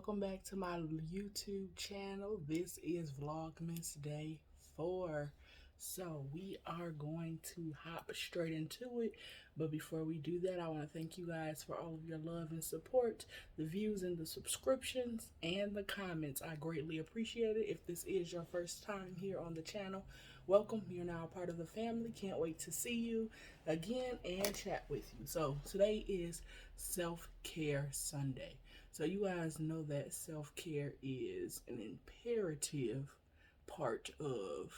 welcome back to my YouTube channel. This is Vlogmas Day 4. So we are going to hop straight into it. But before we do that, I want to thank you guys for all of your love and support, the views and the subscriptions, and the comments. I greatly appreciate it. If this is your first time here on the channel, welcome. You're now a part of the family. Can't wait to see you again and chat with you. So today is Self-Care Sunday. So you guys know that self-care is an imperative part of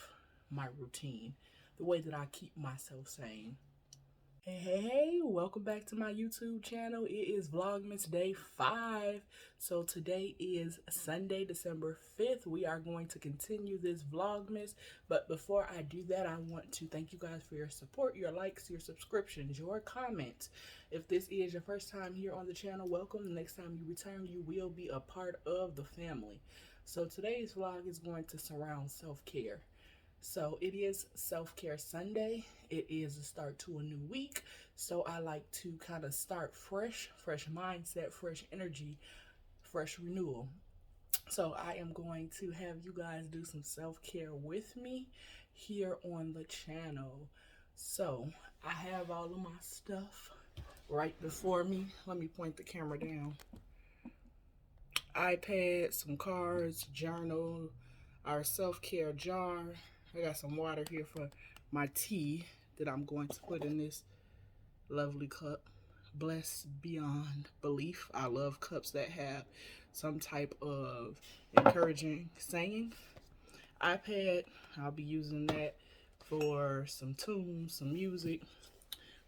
my routine, the way that I keep myself sane. Hey, welcome back to my YouTube channel. It is Vlogmas Day 5. So today is Sunday, December 5th. We are going to continue this Vlogmas. But before I do that, I want to thank you guys for your support, your likes, your subscriptions, your comments. If this is your first time here on the channel, welcome. The next time you return, you will be a part of the family. So today's vlog is going to surround self-care. So it is Self-Care Sunday. It is a start to a new week. So I like to kind of start fresh mindset, fresh energy, fresh renewal. So I am going to have you guys do some self-care with me here on the channel. So I have all of my stuff right before me. Let me point the camera down. iPad, some cards, journal, our self-care jar. I got some water here for my tea that I'm going to put in this lovely cup. Blessed beyond belief. I love cups that have some type of encouraging saying. iPad, I'll be using that for some tunes, some music.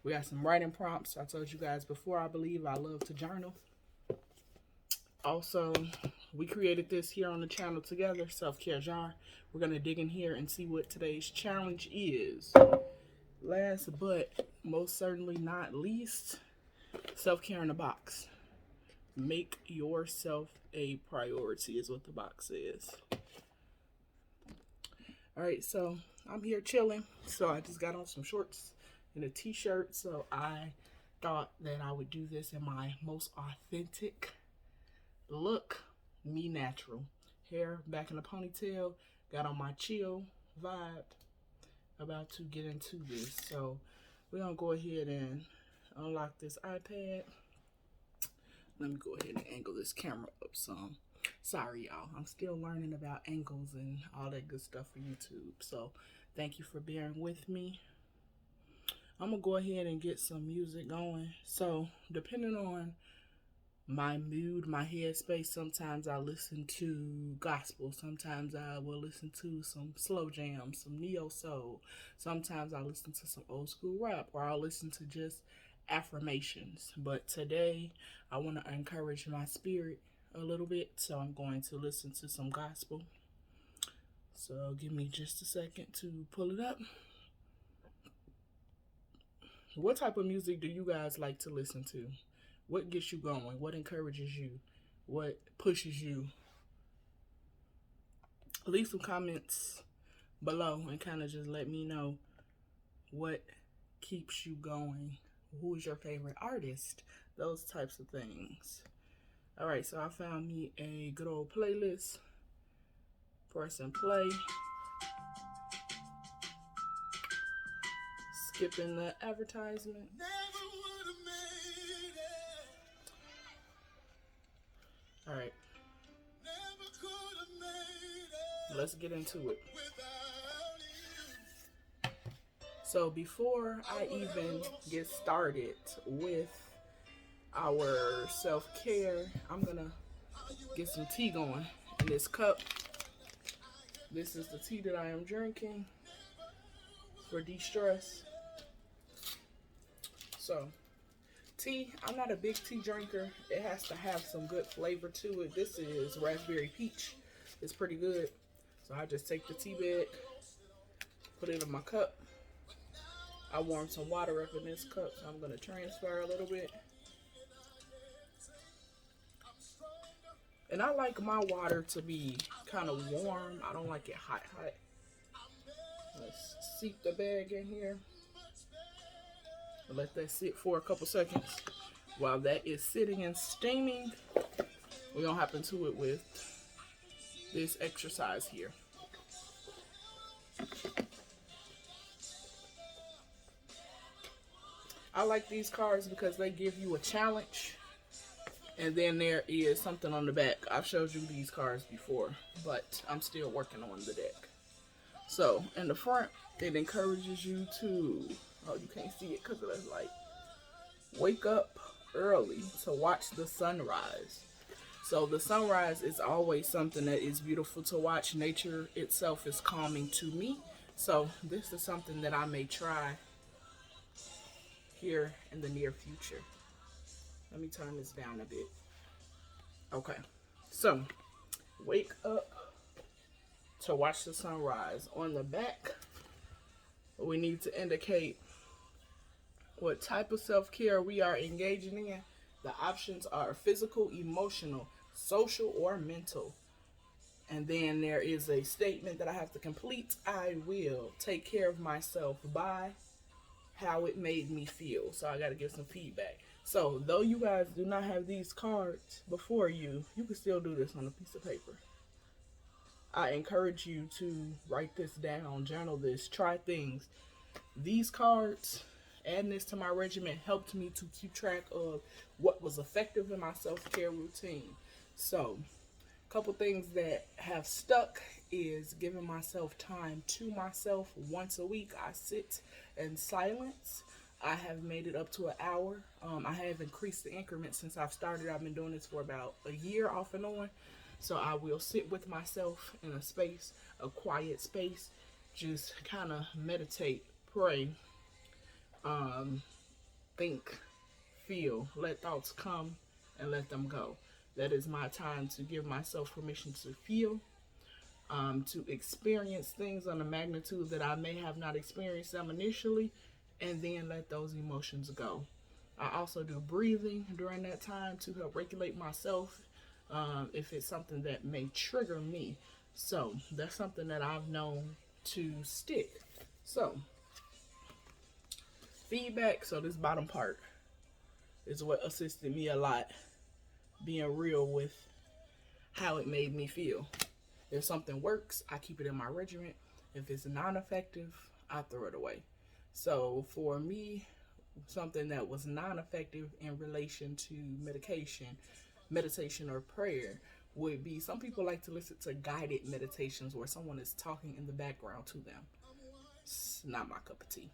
We got some writing prompts. I told you guys before, I believe I love to journal. Also, we created this here on the channel together, self-care jar. We're going to dig in here and see what today's challenge is. Last but most certainly not least, self-care in a box. Make yourself a priority is what the box says. All right, so I'm here chilling. So I just got on some shorts and a t-shirt. So I thought that I would do this in my most authentic look, me natural. Hair back in a ponytail, got on my chill vibe, about to get into this. So we're gonna go ahead and unlock this iPad. Let me go ahead and angle this camera up some. Sorry y'all, I'm still learning about angles and all that good stuff for YouTube. So thank you for bearing with me. I'm gonna go ahead and get some music going. So depending on my mood, my headspace, sometimes I listen to gospel, sometimes I will listen to some slow jam, some neo soul, sometimes I listen to some old school rap, or I'll listen to just affirmations. But today I want to encourage my spirit a little bit, so I'm going to listen to some gospel. So give me just a second to pull it up. What type of music do you guys like to listen to? What gets you going? What encourages you? What pushes you? Leave some comments below and kind of just let me know what keeps you going. Who is your favorite artist? Those types of things. All right, so I found me a good old playlist. Press and play. Skipping the advertisement. All right, let's get into it. So before I even get started with our self-care, I'm gonna get some tea going in this cup. This is the tea that I am drinking for de-stress. So tea, I'm not a big tea drinker. It has to have some good flavor to it. This is raspberry peach. It's pretty good. So I just take the tea bag, put it in my cup. I warmed some water up in this cup, so I'm going to transfer a little bit. And I like my water to be kind of warm. I don't like it hot. Let's seep the bag in here. Let that sit for a couple seconds. While that is sitting and steaming, We're going to hop into it with this exercise here. I like these cards because they give you a challenge. And then there is something on the back. I've showed you these cards before, but I'm still working on the deck. So, in the front, it encourages you to, oh, you can't see it because of the light. Wake up early to watch the sunrise. So, the sunrise is always something that is beautiful to watch. Nature itself is calming to me. So, this is something that I may try here in the near future. Let me turn this down a bit. Okay, so wake up to watch the sunrise. On the back, we need to indicate what type of self-care we are engaging in. The options are physical, emotional, social, or mental. And then there is a statement that I have to complete. I will take care of myself by how it made me feel. So I got to give some feedback. So though you guys do not have these cards before you, you can still do this on a piece of paper. I encourage you to write this down, journal this, try things. These cards, adding this to my regimen, helped me to keep track of what was effective in my self-care routine. So, a couple things that have stuck is giving myself time to myself once a week. I sit in silence. I have made it up to an hour. I have increased the increment since I've started. I've been doing this for about a year off and on. So I will sit with myself in a space, a quiet space, just kind of meditate, pray, think, feel, let thoughts come and let them go. That is my time to give myself permission to feel, to experience things on a magnitude that I may have not experienced them initially, and then let those emotions go. I also do breathing during that time to help regulate myself if it's something that may trigger me. So that's something that I've known to stick. So feedback, so this bottom part is what assisted me a lot, being real with how it made me feel. If something works, I keep it in my regimen. If it's non-effective, I throw it away. So for me, something that was non-effective in relation to meditation or prayer would be, some people like to listen to guided meditations where someone is talking in the background to them. It's not my cup of tea.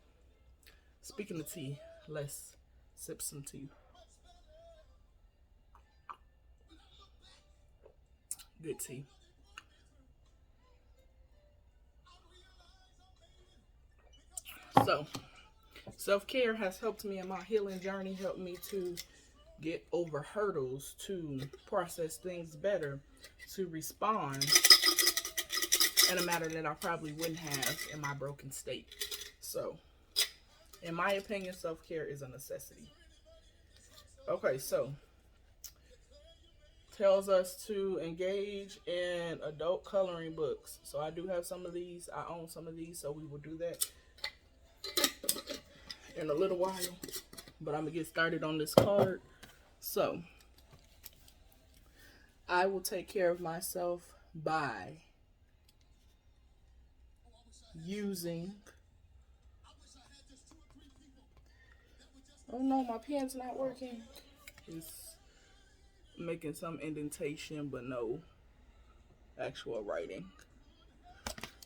Speaking of tea, let's sip some tea. Good tea. So, self-care has helped me in my healing journey, helped me to get over hurdles, to process things better, to respond in a manner that I probably wouldn't have in my broken state. So, in my opinion, self-care is a necessity. Okay, so tells us to engage in adult coloring books. So I do have some of these. I own some of these, so we will do that in a little while. But I'm going to get started on this card. So, I will take care of myself by using... Oh no, my pen's not working. It's making some indentation, but no actual writing.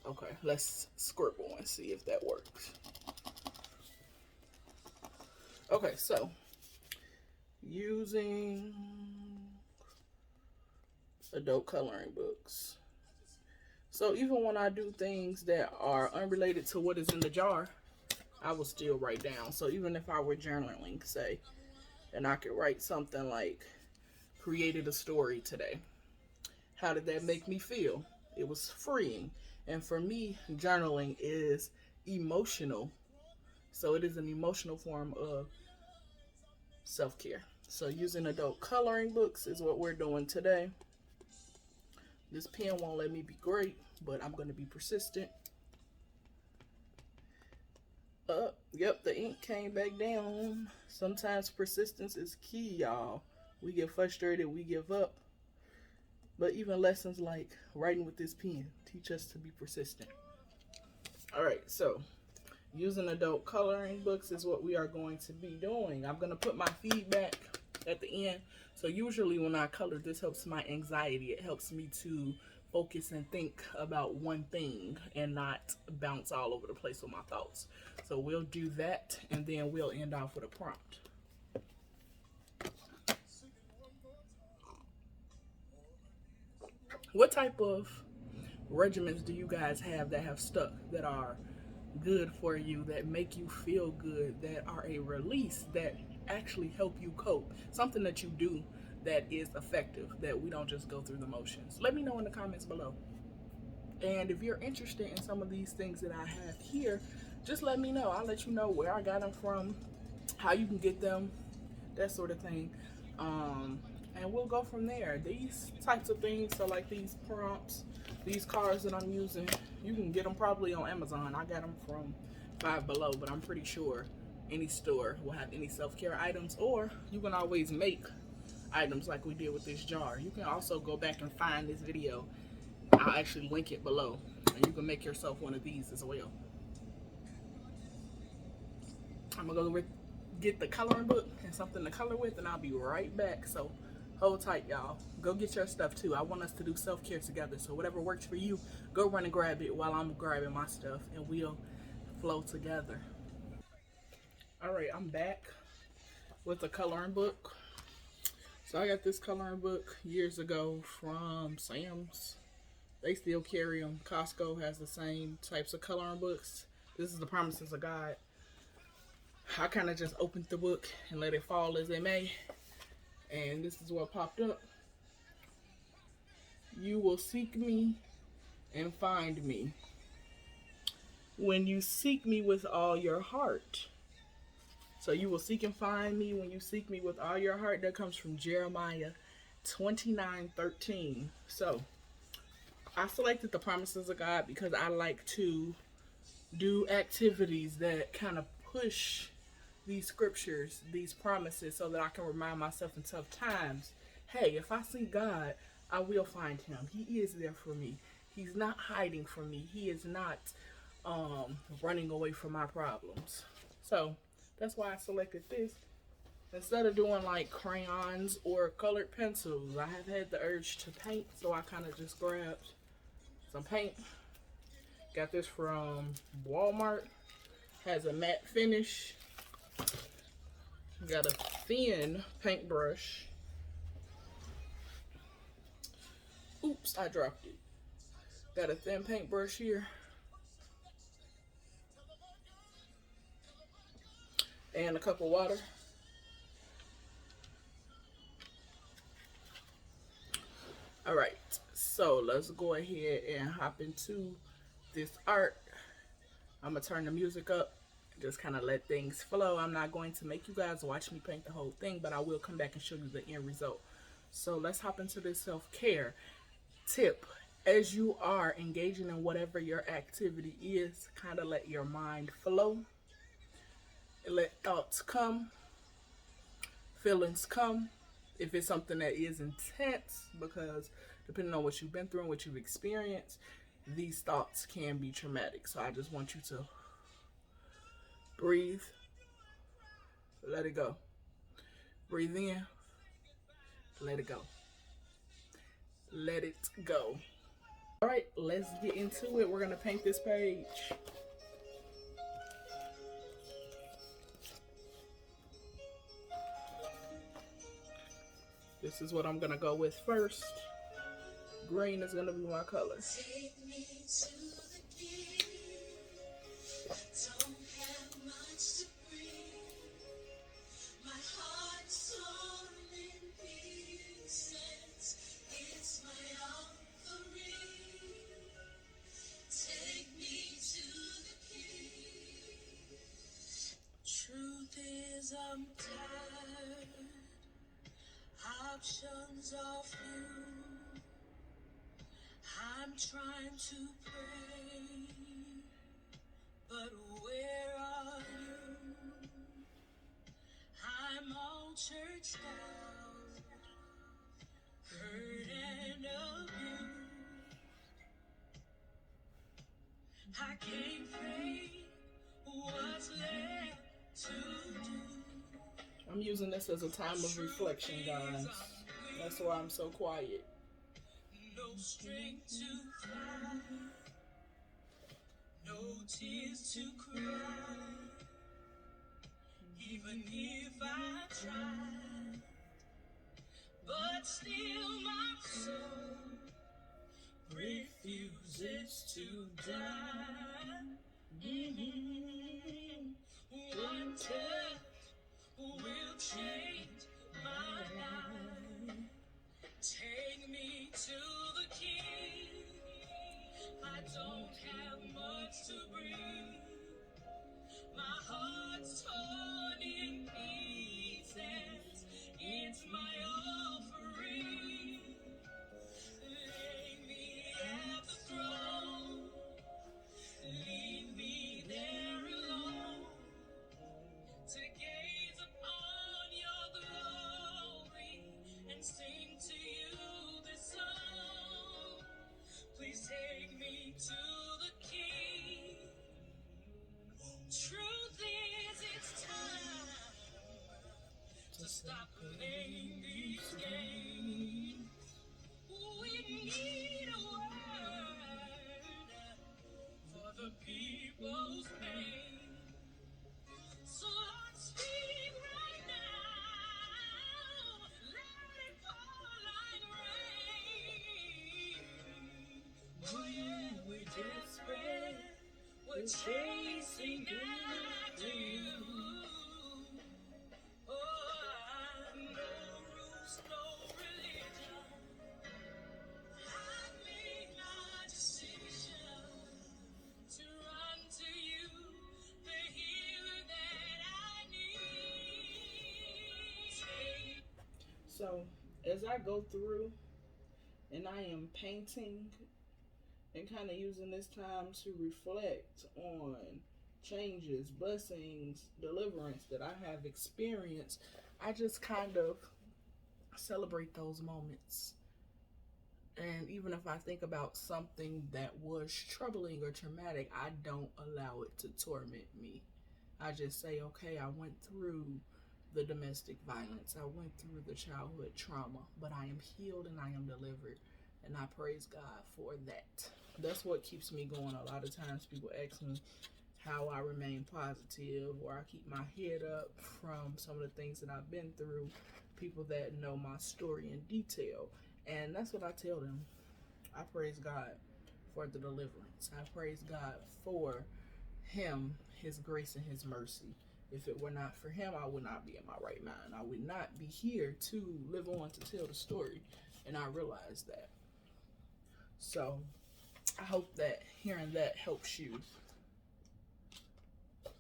Okay, let's scribble and see if that works. Okay, so using adult coloring books. So even when I do things that are unrelated to what is in the jar, I will still write down. So even if I were journaling, say, and I could write something like, created a story today. How did that make me feel? It was freeing. And for me, journaling is emotional. So it is an emotional form of self-care. So using adult coloring books is what we're doing today. This pen won't let me be great, but I'm going to be persistent. Yep, the ink came back down. Sometimes persistence is key, y'all. We get frustrated, we give up. But even lessons like writing with this pen teach us to be persistent. All right, so using adult coloring books is what we are going to be doing. I'm going to put my feedback at the end. So usually when I color, this helps my anxiety. It helps me to focus and think about one thing and not bounce all over the place with my thoughts. So we'll do that, and then we'll end off with a prompt. What type of regimens do you guys have that have stuck, that are good for you, that make you feel good, that are a release, that actually help you cope? Something that you do that is effective, that we don't just go through the motions. Let me know in the comments below. And if you're interested in some of these things that I have here, just let me know. I'll let you know where I got them from, how you can get them, that sort of thing. And we'll go from there. These types of things, so like these prompts, these cards that I'm using, you can get them probably on Amazon. I got them from Five Below, but I'm pretty sure any store will have any self-care items, or you can always make items like we did with this jar. You can also go back and find this video. I'll actually link it below, and you can make yourself one of these as well. I'm gonna go get the coloring book and something to color with, and I'll be right back. So hold tight, y'all. Go get your stuff too. I want us to do self-care together. So whatever works for you, go run and grab it while I'm grabbing my stuff, and we'll flow together. All right, I'm back with the coloring book. So I got this coloring book years ago from Sam's. They still carry them. Costco has the same types of coloring books. This is the Promises of God. I kind of just opened the book and let it fall as it may. And this is what popped up. You will seek me and find me when you seek me with all your heart. So you will seek and find me when you seek me with all your heart. That comes from Jeremiah 29:13. So I selected the Promises of God because I like to do activities that kind of push these scriptures, these promises, so that I can remind myself in tough times, hey, if I seek God, I will find him. He is there for me. He's not hiding from me. He is not running away from my problems. So that's why I selected this. Instead of doing like crayons or colored pencils, I have had the urge to paint, so I kind of just grabbed some paint. Got this from Walmart. Has a matte finish. Got a thin paintbrush. Oops, I dropped it. Got a thin paintbrush here. And a cup of water. All right, so let's go ahead and hop into this art. I'm gonna turn the music up, just kind of let things flow. I'm not going to make you guys watch me paint the whole thing, but I will come back and show you the end result. So let's hop into this self-care tip. As you are engaging in whatever your activity is, kind of let your mind flow. Let thoughts come, feelings come. If it's something that is intense, because depending on what you've been through and what you've experienced, these thoughts can be traumatic. So I just want you to breathe, let it go. Breathe in, let it go. Let it go. All right, let's get into it. We're gonna paint this page. This is what I'm gonna go with first. Green is gonna be my color. Take me to the king. Don't have much to bring. My heart torn in pieces. It's my offering. Take me to the king. Truth is, I'm tired. Options are few. I'm trying to pray, but where are you? I'm all churched out, hurt and I'm using this as a time of reflection, guys. That's why I'm so quiet. No strength to fly, no tears to cry. Even if I try, but still my soul refuses to die. One touch will change my life. Take me to the King. I don't have much to bring. My heart's torn in pieces. It's my offering. Lay me at the throne. Leave me there alone to gaze upon your glory and sing to you this song. Please take me to the King. Truth is, it's time to stop playing these games. We need a word for the people's pain. So Lord, speak right now. Let it fall like rain. Oh yeah, we're desperate. We're chasing after you. Oh, no rules, no religion. I made my decision to run to you, the healer that I need. So, as I go through and I am painting and kind of using this time to reflect on changes, blessings, deliverance that I have experienced, I just kind of celebrate those moments. And even if I think about something that was troubling or traumatic, I don't allow it to torment me. I just say, okay, I went through the domestic violence, I went through the childhood trauma, but I am healed and I am delivered. And I praise God for that. That's what keeps me going. A lot of times people ask me how I remain positive or I keep my head up from some of the things that I've been through, people that know my story in detail. And that's what I tell them. I praise God for the deliverance. I praise God for Him, His grace and His mercy. If it were not for Him, I would not be in my right mind. I would not be here to live on to tell the story. And I realize that. So I hope that hearing that helps you.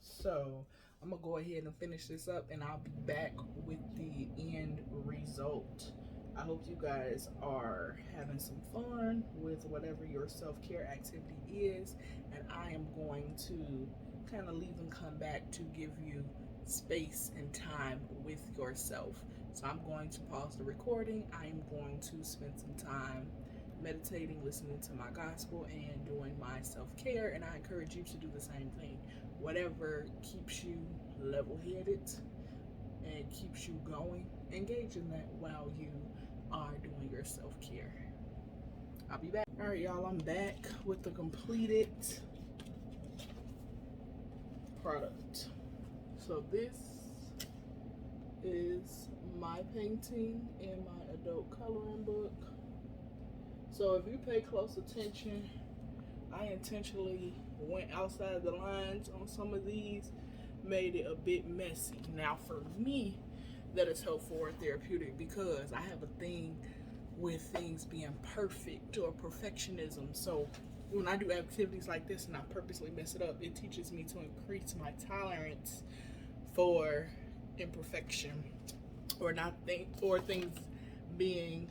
So I'm going to go ahead and finish this up and I'll be back with the end result. I hope you guys are having some fun with whatever your self-care activity is. And I am going to kind of leave and come back to give you space and time with yourself. So I'm going to pause the recording. I am going to spend some time meditating, listening to my gospel, and doing my self-care. And I encourage you to do the same thing. Whatever keeps you level-headed and keeps you going, engage in that while you are doing your self-care. I'll be back. All right, y'all, I'm back with the completed product. So this is my painting in my adult coloring book. So if you pay close attention, I intentionally went outside the lines on some of these, made it a bit messy. Now for me, that is helpful or therapeutic because I have a thing with things being perfect or perfectionism. So when I do activities like this and I purposely mess it up, it teaches me to increase my tolerance for imperfection or things being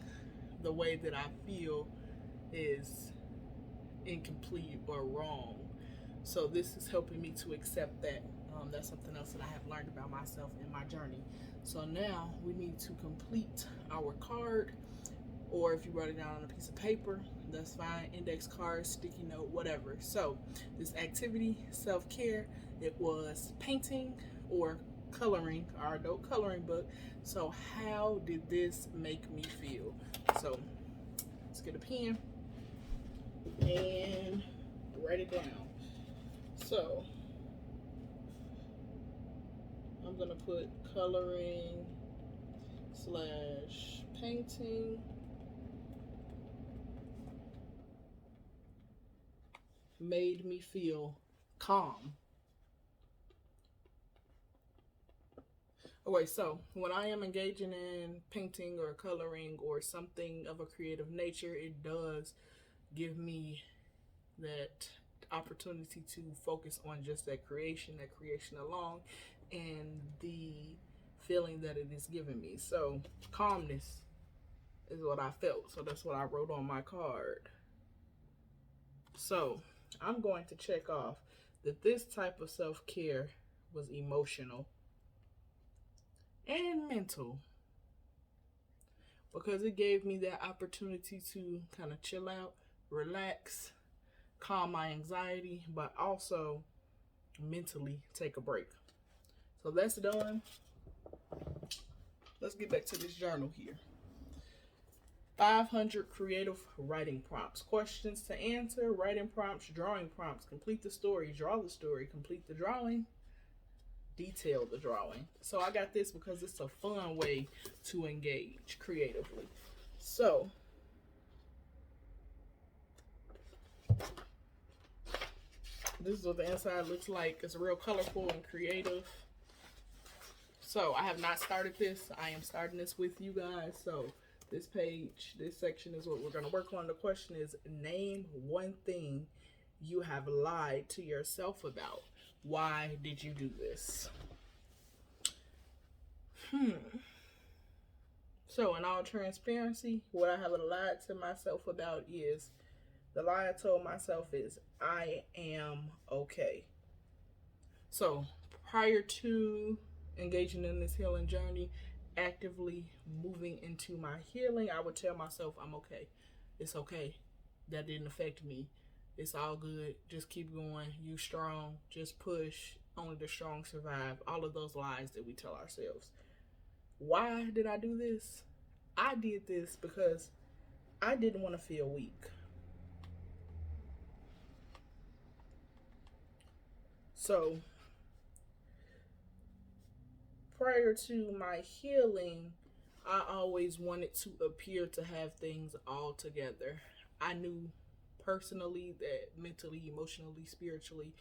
the way that I feel is incomplete or wrong. So this is helping me to accept that. That's something else that I have learned about myself in my journey. So now we need to complete our card, or if you write it down on a piece of paper, that's fine, index card, sticky note, whatever. So this activity, self-care, it was painting or coloring, our adult coloring book. So how did this make me feel? So let's get a pen and write it down. So I'm gonna put coloring / painting. Made me feel calm. Okay, so when I am engaging in painting or coloring or something of a creative nature, it does give me that opportunity to focus on just that creation alone, and the feeling that it is giving me. So calmness is what I felt. So that's what I wrote on my card. So I'm going to check off that this type of self-care was emotional and mental, because it gave me that opportunity to kind of chill out, relax, calm my anxiety, but also mentally take a break. So that's done. Let's get back to this journal here. 500 creative writing prompts. Questions to answer, writing prompts, drawing prompts. Complete the story, draw the story, complete the drawing, detail the drawing. So I got this because it's a fun way to engage creatively. So this is what the inside looks like. It's real colorful and creative. So I have not started this. I am starting this with you guys. So this page, this section is what we're going to work on. The question is, name one thing you have lied to yourself about. Why did you do this? So in all transparency, what I have lied to myself about is, the lie I told myself is, I am okay. So prior to engaging in this healing journey, actively moving into my healing, I would tell myself, I'm okay. It's okay. That didn't affect me. It's all good. Just keep going. You strong. Just push. Only the strong survive. All of those lies that we tell ourselves. Why did I do this? I did this because I didn't want to feel weak. So prior to my healing, I always wanted to appear to have things all together. I knew personally that mentally, emotionally, spiritually,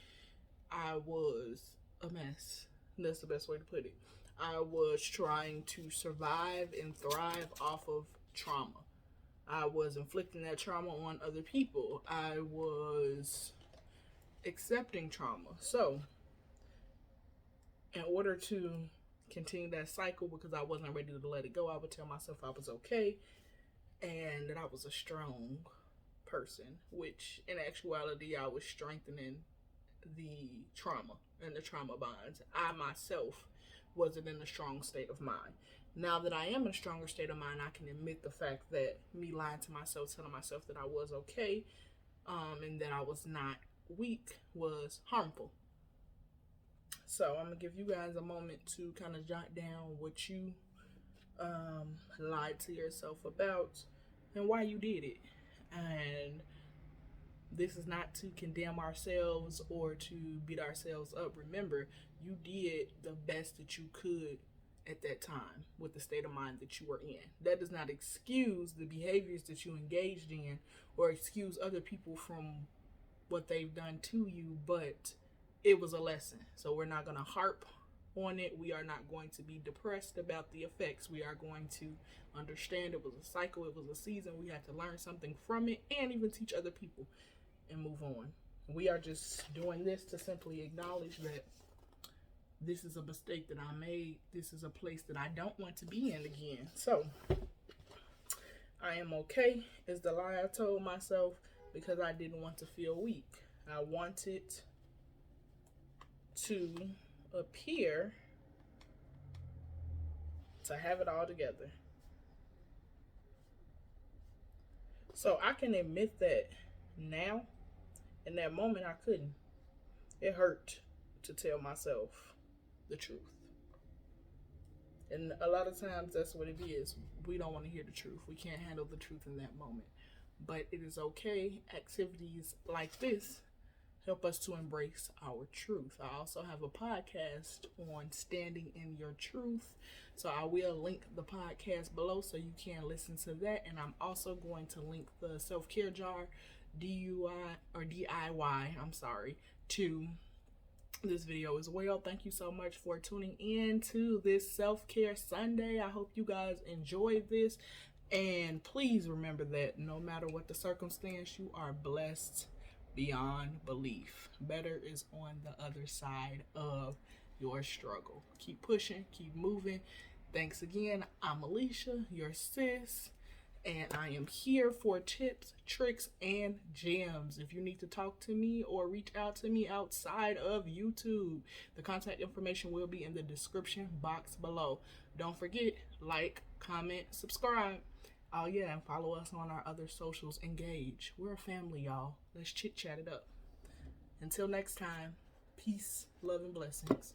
I was a mess. That's the best way to put it. I was trying to survive and thrive off of trauma. I was inflicting that trauma on other people. I was accepting trauma. So, in order to continue that cycle, because I wasn't ready to let it go, I would tell myself I was okay and that I was a strong person, which in actuality I was strengthening the trauma and the trauma bonds. I myself wasn't in a strong state of mind. Now that I am in a stronger state of mind, I can admit the fact that me lying to myself, telling myself that I was okay, and that I was not weak, was harmful. So I'm gonna give you guys a moment to kind of jot down what you lied to yourself about and why you did it. And this is not to condemn ourselves or to beat ourselves up. Remember, you did the best that you could at that time with the state of mind that you were in. That does not excuse the behaviors that you engaged in or excuse other people from what they've done to you, but it was a lesson. So we're not going to harp on it. We are not going to be depressed about the effects. We are going to understand it was a cycle, it was a season. We had to learn something from it and even teach other people and move on. We are just doing this to simply acknowledge that this is a mistake that I made. This is a place that I don't want to be in again. So I am okay is the lie I told myself because I didn't want to feel weak. I wanted to appear to have it all together. So I can admit that now. In that moment, I couldn't. It hurt to tell myself the truth. And a lot of times that's what it is. We don't want to hear the truth. We can't handle the truth in that moment. But it is okay. Activities like this help us to embrace our truth. I also have a podcast on standing in your truth. So I will link the podcast below so you can listen to that. And I'm also going to link the self-care jar DIY, to this video as well. Thank you so much for tuning in to this self-care Sunday. I hope you guys enjoyed this. And please remember that no matter what the circumstance, you are blessed beyond belief. Better is on the other side of your struggle. Keep pushing, keep moving. Thanks again. I'm Alicia, your sis, and I am here for tips, tricks, and gems. If you need to talk to me or reach out to me outside of YouTube, the contact information will be in the description box below. Don't forget, like, comment, subscribe. Oh yeah, and follow us on our other socials. Engage. We're a family, y'all. Let's chit chat it up. Until next time, peace, love, and blessings.